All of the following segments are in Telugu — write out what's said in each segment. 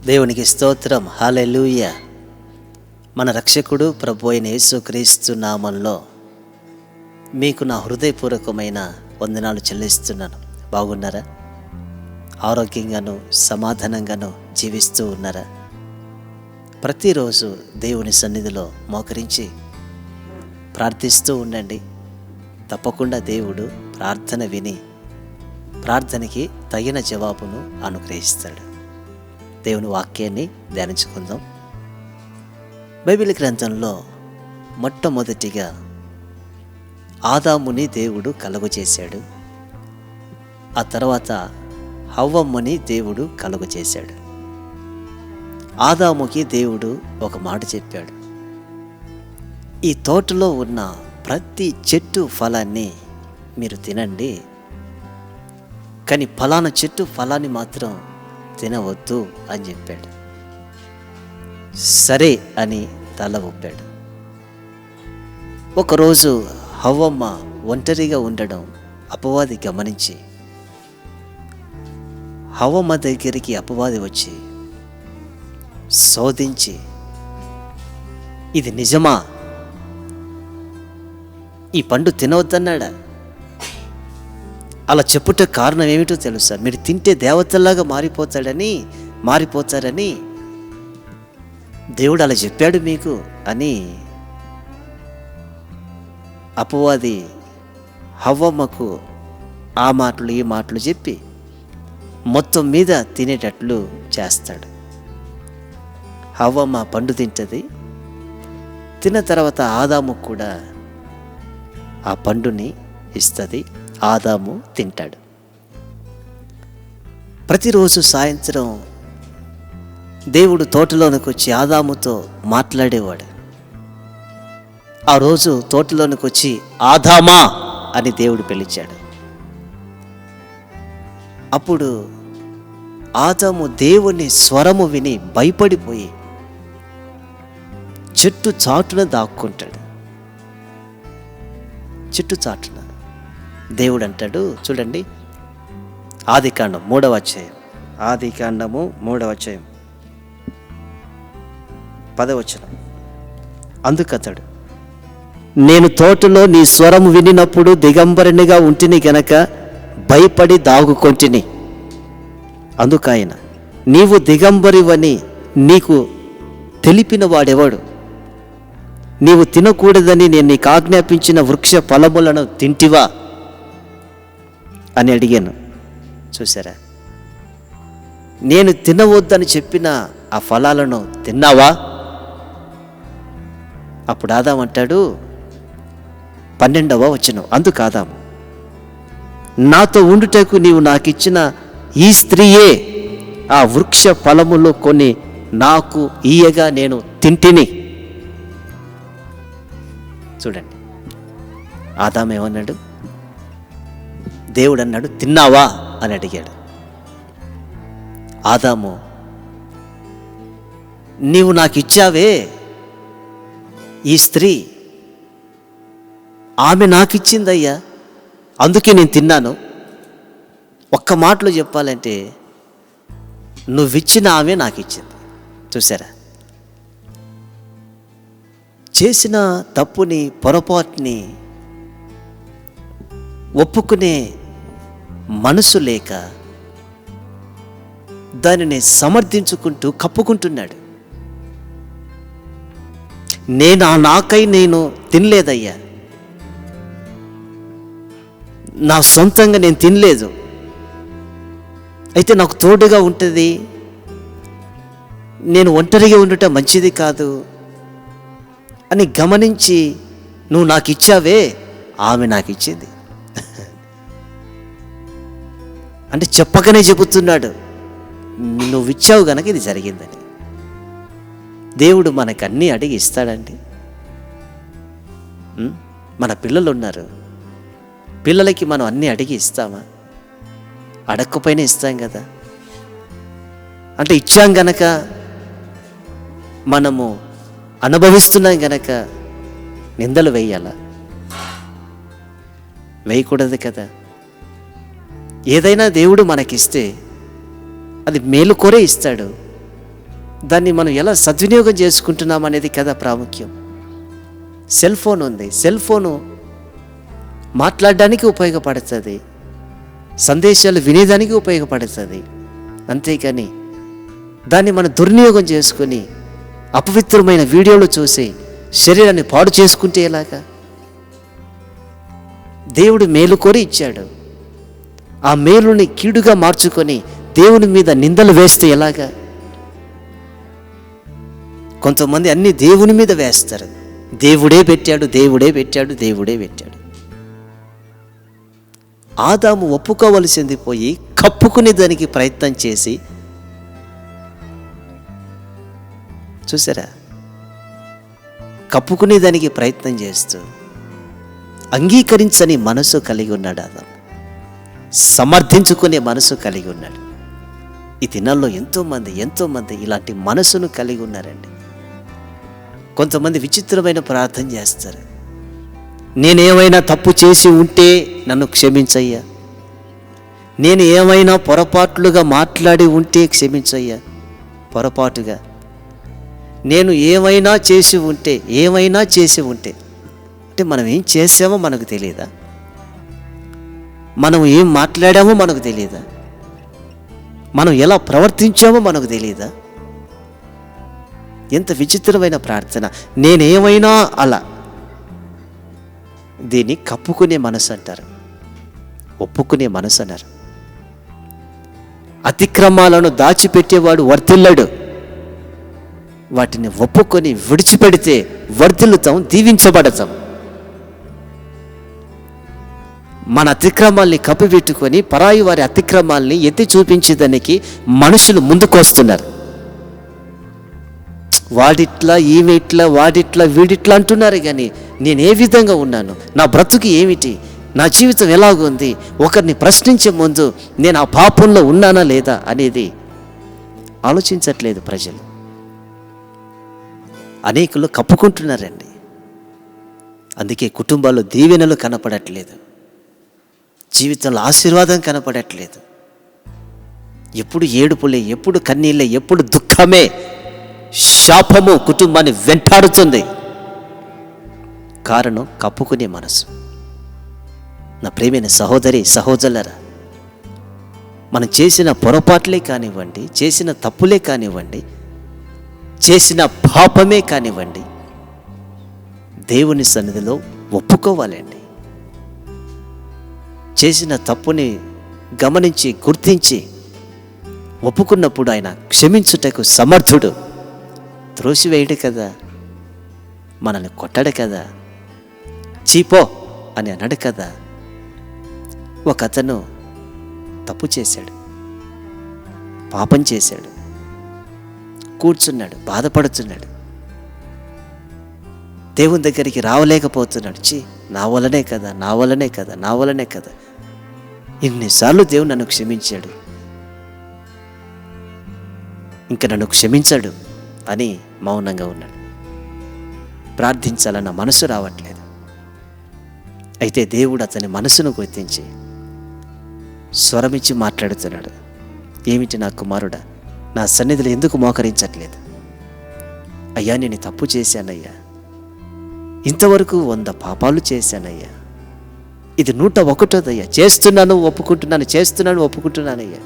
దేవునికి స్తోత్రం. హల్లెలూయా. మన రక్షకుడు ప్రభు అయిన యేసుక్రీస్తు నామంలో మీకు నా హృదయపూర్వకమైన వందనాలు చెల్లిస్తున్నాను. బాగున్నారా? ఆరోగ్యంగాను సమాధానంగాను జీవిస్తూ ఉన్నారా? ప్రతిరోజు దేవుని సన్నిధిలో మోకరించి ప్రార్థిస్తూ ఉండండి. తప్పకుండా దేవుడు ప్రార్థన విని ప్రార్థనకి తగిన జవాబును అనుగ్రహిస్తాడు. దేవుని వాక్యాన్ని ధ్యానించుకుందాం. బైబిల్ గ్రంథంలో మొట్టమొదటిగా ఆదాముని దేవుడు కలుగజేశాడు. ఆ తర్వాత హవ్వమ్మని దేవుడు కలుగజేశాడు. ఆదాముకి దేవుడు ఒక మాట చెప్పాడు, ఈ తోటలో ఉన్న ప్రతి చెట్టు ఫలాన్ని మీరు తినండి, కానీ ఫలానా చెట్టు ఫలాన్ని మాత్రం తినవద్దు అని చెప్పాడు. సరే అని తల ఊపాడు. ఒకరోజు హవ్వమ్మ ఒంటరిగా ఉండడం అపవాది గమనించి హవ్వమ్మ దగ్గరికి అపవాది వచ్చి శోధించి, ఇది నిజమా? ఈ పండు తినవద్దన్నాడా? అలా చెప్పుట కారణం ఏమిటో తెలుసా? మీరు తింటే దేవతల్లాగా మారిపోతారని దేవుడు అలా చెప్పాడు మీకు అని అపవాది హవ్వమ్మకు ఆ మాటలు ఈ మాటలు చెప్పి మొత్తం మీద తినేటట్లు చేస్తాడు. హవ్వమ్మ పండు తింటుంది. తిన్న తర్వాత ఆదాముకు కూడా ఆ పండుని ఇస్తుంది. ఆదాము తింటాడు. ప్రతిరోజు సాయంత్రం దేవుడు తోటలోనికి వచ్చి ఆదాముతో మాట్లాడేవాడు. ఆ రోజు తోటలోనికి వచ్చి ఆదామా అని దేవుడు పిలిచాడు. అప్పుడు ఆదాము దేవుని స్వరము విని భయపడిపోయి చెట్టు చాటున దాక్కుంటాడు. చెట్టు చాటున దేవుడు అంటాడు, చూడండి, ఆదికాండం 3వ అధ్యాయం, ఆదికాండము 3వ అధ్యాయం 10వ వచనం. అందుకతడు, నేను తోటలో నీ స్వరము వినినప్పుడు దిగంబరునిగా ఉంటిని గనక భయపడి దాగుకొంటిని. అందుకాయన, నీవు దిగంబరివని నీకు తెలిపిన వాడెవడు? నీవు తినకూడదని నేను నీకు ఆజ్ఞాపించిన వృక్ష ఫలములను తింటివా అని అడిగాను. చూసారా? నేను తినవద్దని చెప్పిన ఆ ఫలాలను తిన్నావా? అప్పుడు ఆదాము అంటాడు, 12వ వచనం, అందుకు ఆదాము, నాతో ఉండుటకు నీవు నాకిచ్చిన ఈ స్త్రీయే ఆ వృక్ష ఫలములు కొన్ని నాకు ఇయ్యగా నేను తింటిని. చూడండి, ఆదాము ఏమన్నాడు? దేవుడు అన్నాడు, తిన్నావా అని అడిగాడు. ఆదాము, నీవు నాకు ఇచ్చావే ఈ స్త్రీ, ఆమె నాకు ఇచ్చిందయ్యా, అందుకే నేను తిన్నాను. ఒక్క మాటలో చెప్పాలంటే నువ్విచ్చిన ఆమె నాకు ఇచ్చింది. చూసారా? చేసిన తప్పుని పొరపాటుని ఒప్పుకునే మనసు లేక దానిని సమర్థించుకుంటూ కప్పుకుంటున్నాడు. నాకై నేను తినలేదయ్యా, నా సొంతంగా నేను తినలేదు, అయితే నాకు తోడుగా ఉంటుంది, నేను ఒంటరిగా ఉండటం మంచిది కాదు అని గమనించి నువ్వు నాకు ఇచ్చావే, ఆమె నాకు ఇచ్చింది అంటే చెప్పకనే చెబుతున్నాడు, నువ్వు ఇచ్చావు గనక ఇది జరిగిందని. దేవుడు మనకు అన్నీ అడిగి ఇస్తాడండి. మన పిల్లలు ఉన్నారు, పిల్లలకి మనం అన్నీ అడిగి ఇస్తామా? అడగకపోయినా ఇస్తాం కదా. అంటే ఇచ్చాం గనక, మనము అనుభవిస్తున్నాం గనక నిందలు వేయాలా? వేయకూడదు కదా. ఏదైనా దేవుడు మనకిస్తే అది మేలు కోరే ఇస్తాడు, దాన్ని మనం ఎలా సద్వినియోగం చేసుకుంటున్నాం అనేది కదా ప్రాముఖ్యం. సెల్ ఫోన్ ఉంది, సెల్ ఫోను మాట్లాడడానికి ఉపయోగపడుతుంది, సందేశాలు వినేదానికి ఉపయోగపడుతుంది. అంతేకాని దాన్ని మనం దుర్వినియోగం చేసుకొని అపవిత్రమైన వీడియోలు చూసి శరీరాన్ని పాడు చేసుకుంటే ఎలాగా? దేవుడు మేలు కోరి ఇచ్చాడు, ఆ మేలుని కీడుగా మార్చుకొని దేవుని మీద నిందలు వేస్తే ఎలాగా? కొంతమంది అన్ని దేవుని మీద వేస్తారు. దేవుడే పెట్టాడు, దేవుడే పెట్టాడు, దేవుడే పెట్టాడు. ఆదాము ఒప్పుకోవలసింది పోయి కప్పుకునే దానికి ప్రయత్నం చేసి, చూసారా, కప్పుకునే దానికి ప్రయత్నం చేస్తూ అంగీకరించని మనసు కలిగి ఉన్నాడు ఆదాము. సమర్థించుకునే మనసు కలిగి ఉన్నాడు. ఈ దినాల్లో ఎంతోమంది ఇలాంటి మనసును కలిగి ఉన్నారండి. కొంతమంది విచిత్రమైన ప్రార్థన చేస్తారు. నేనేమైనా తప్పు చేసి ఉంటే నన్ను క్షమించయ్యా, నేను ఏమైనా పొరపాట్లుగా మాట్లాడి ఉంటే క్షమించయ్యా, పొరపాటుగా నేను ఏమైనా చేసి ఉంటే అంటే మనం ఏం చేసామో మనకు తెలియదా? మనం ఏం మాట్లాడామో మనకు తెలియదా? మనం ఎలా ప్రవర్తించామో మనకు తెలియదా? ఎంత విచిత్రమైన ప్రార్థన. నేనేమైనా అలా. దీన్ని కప్పుకునే మనసు అంటారు, ఒప్పుకునే మనసు అన్నారు. అతిక్రమాలను దాచిపెట్టేవాడు వర్ధిల్లడు, వాటిని ఒప్పుకొని విడిచిపెడితే వర్ధిల్లుతాం, దీవించబడతాం. మన అతిక్రమాల్ని కప్పిపెట్టుకొని పరాయి వారి అతిక్రమాల్ని ఎత్తి చూపించేదానికి మనుషులు ముందుకొస్తున్నారు. వాడిట్లా, ఈమెట్లా, వాడిట్లా, వీడిట్లా అంటున్నారు. కానీ నేను ఏ విధంగా ఉన్నాను, నా బ్రతుకు ఏమిటి, నా జీవితం ఎలాగుంది, ఒకరిని ప్రశ్నించే ముందు నేను ఆ పాపంలో ఉన్నానా లేదా అనేది ఆలోచించట్లేదు ప్రజలు. అనేకులు కప్పుకుంటున్నారండి. అందుకే కుటుంబాల్లో దీవెనలు కనపడట్లేదు, జీవితంలో ఆశీర్వాదం కనపడట్లేదు. ఎప్పుడు ఏడుపులే, ఎప్పుడు కన్నీళ్ళే, ఎప్పుడు దుఃఖమే, శాపము కుటుంబాన్ని వెంటాడుతుంది. కారణం కప్పుకునే మనసు. నా ప్రియమైన సహోదరి సహోదరులారా, మనం చేసిన పొరపాట్లే కానివ్వండి, చేసిన తప్పులే కానివ్వండి, చేసిన పాపమే కానివ్వండి, దేవుని సన్నిధిలో ఒప్పుకోవాలండి. చేసిన తప్పుని గమనించి గుర్తించి ఒప్పుకున్నప్పుడు ఆయన క్షమించుటకు సమర్థుడు. త్రోసివేయడు కదా, మనల్ని కొట్టడు కదా, చీపో అని అన్నాడు కదా. ఒక అతను తప్పు చేశాడు, పాపం చేశాడు, కూర్చున్నాడు, బాధపడుతున్నాడు, దేవుని దగ్గరికి రావలేకపోతున్నాడు. నా వల్లనే కదా. ఇన్నిసార్లు దేవుడు నన్ను క్షమించాడు, ఇంకా నన్ను క్షమించాడు అని మౌనంగా ఉన్నాడు. ప్రార్థించాలన్న మనసు రావట్లేదు. అయితే దేవుడు అతని మనసును గుర్తించి స్వరమిచ్చి మాట్లాడుతున్నాడు. ఏమిటి నా కుమారుడా, నా సన్నిధిలో ఎందుకు మోకరించట్లేదు? అయ్యా, నేను తప్పు చేశానయ్యా, ఇంతవరకు 100 పాపాలు చేశానయ్యా, ఇది 101దయ్యా. చేస్తున్నాను ఒప్పుకుంటున్నానయ్యా,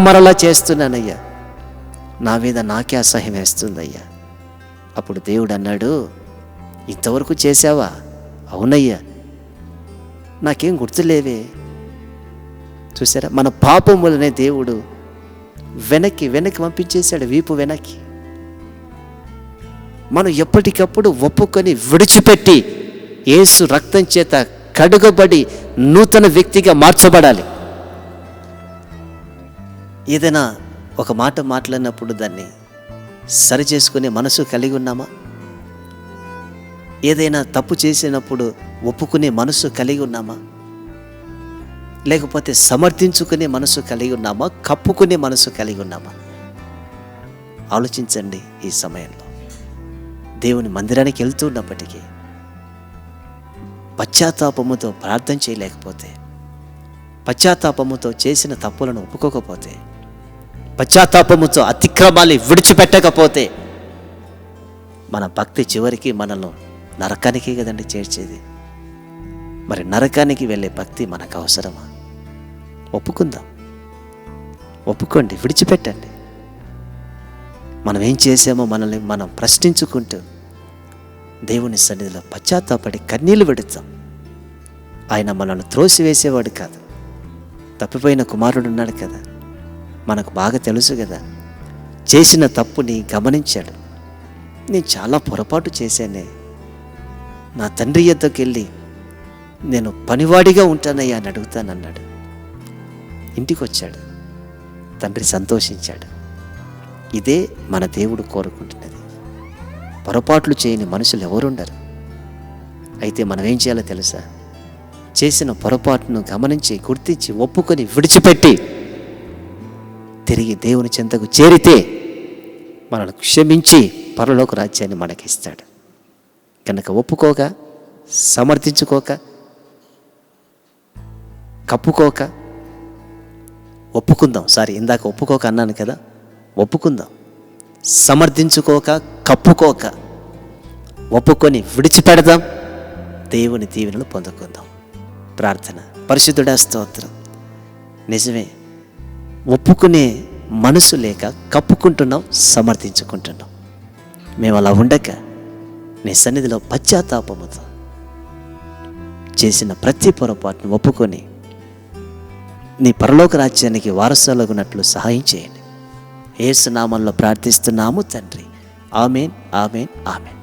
మరలా చేస్తున్నానయ్యా, నా మీద నాకే అసహ్యం వేస్తుందయ్యా. అప్పుడు దేవుడు అన్నాడు, ఇంతవరకు చేశావా? అవునయ్యా, నాకేం గుర్తులేవే. చూసారా, మన పాపం వల్లనే దేవుడు వెనక్కి పంపించేశాడు, వీపు వెనక్కి. మనం ఎప్పటికప్పుడు ఒప్పుకొని విడిచిపెట్టి యేసు రక్తం చేత కడుగబడి నూతన వ్యక్తిగా మార్చబడాలి. ఏదైనా ఒక మాట మాట్లాడినప్పుడు దాన్ని సరి చేసుకునే మనసు కలిగి ఉన్నామా? ఏదైనా తప్పు చేసినప్పుడు ఒప్పుకునే మనసు కలిగి ఉన్నామా? లేకపోతే సమర్థించుకునే మనసు కలిగి ఉన్నామా? కప్పుకునే మనసు కలిగి ఉన్నామా? ఆలోచించండి. ఈ సమయంలో దేవుని మందిరానికి వెళ్తున్నప్పటికీ పశ్చాత్తాపముతో ప్రార్థన చేయలేకపోతే, పశ్చాత్తాపముతో చేసిన తప్పులను ఒప్పుకోకపోతే పశ్చాత్తాపముతో అతిక్రమాలు విడిచిపెట్టకపోతే మన భక్తి చివరికి మనల్ని నరకానికి కదండి చేర్చేది. మరి నరకానికి వెళ్ళే భక్తి మనకు అవసరమా? ఒప్పుకుందాం, ఒప్పుకోండి, విడిచిపెట్టండి. మనం ఏం చేసామో మనల్ని మనం ప్రశ్నించుకుంటూ దేవుని సన్నిధిలో పశ్చాత్తాపడి కన్నీళ్లు విడుతాం. ఆయన మనల్ని త్రోసివేసేవాడు కాదు. తప్పిపోయిన కుమారుడు ఉన్నాడు కదా, మనకు బాగా తెలుసు కదా. చేసిన తప్పుని గమనించాడు. నేను చాలా పొరపాటు చేశానే, నా తండ్రి యొద్దకు వెళ్ళి నేను పనివాడిగా ఉంటానయ్యా అని అడుగుతానన్నాడు. ఇంటికి వచ్చాడు, తండ్రి సంతోషించాడు. ఇదే మన దేవుడు కోరుకుంటున్నది. పొరపాట్లు చేయని మనుషులు ఎవరుండరు. అయితే మనం ఏం చేయాలో తెలుసా? చేసిన పొరపాటును గమనించి, గుర్తించి, ఒప్పుకొని, విడిచిపెట్టి తిరిగి దేవుని చెంతకు చేరితే మనల్ని క్షమించి పరలోక రాజ్యాన్ని మనకిస్తాడు. కనుక ఒప్పుకోక, సమర్థించుకోక, కప్పుకోక, ఒప్పుకుందాం. ఇందాక ఒప్పుకోక అన్నాను కదా, ఒప్పుకుందాం. సమర్థించుకోక, కప్పుకోక, ఒప్పుకొని విడిచిపెడదాం. దేవుని దీవెనలు పొందుకుందాం. ప్రార్థన. పరిశుద్ధుడా స్తోత్రం. నిజమే, ఒప్పుకునే మనసు లేక కప్పుకుంటున్నాం, సమర్థించుకుంటున్నాం. మేము అలా ఉండక నీ సన్నిధిలో పశ్చాత్తాపముతో చేసిన ప్రతి పొరపాటును ఒప్పుకొని నీ పరలోక రాజ్యానికి వారసులగునట్లు సహాయం చేయండి. యేసు నామములో ప్రార్థిస్తున్నాము తండ్రి. ఆమేన్, ఆమేన్, ఆమేన్.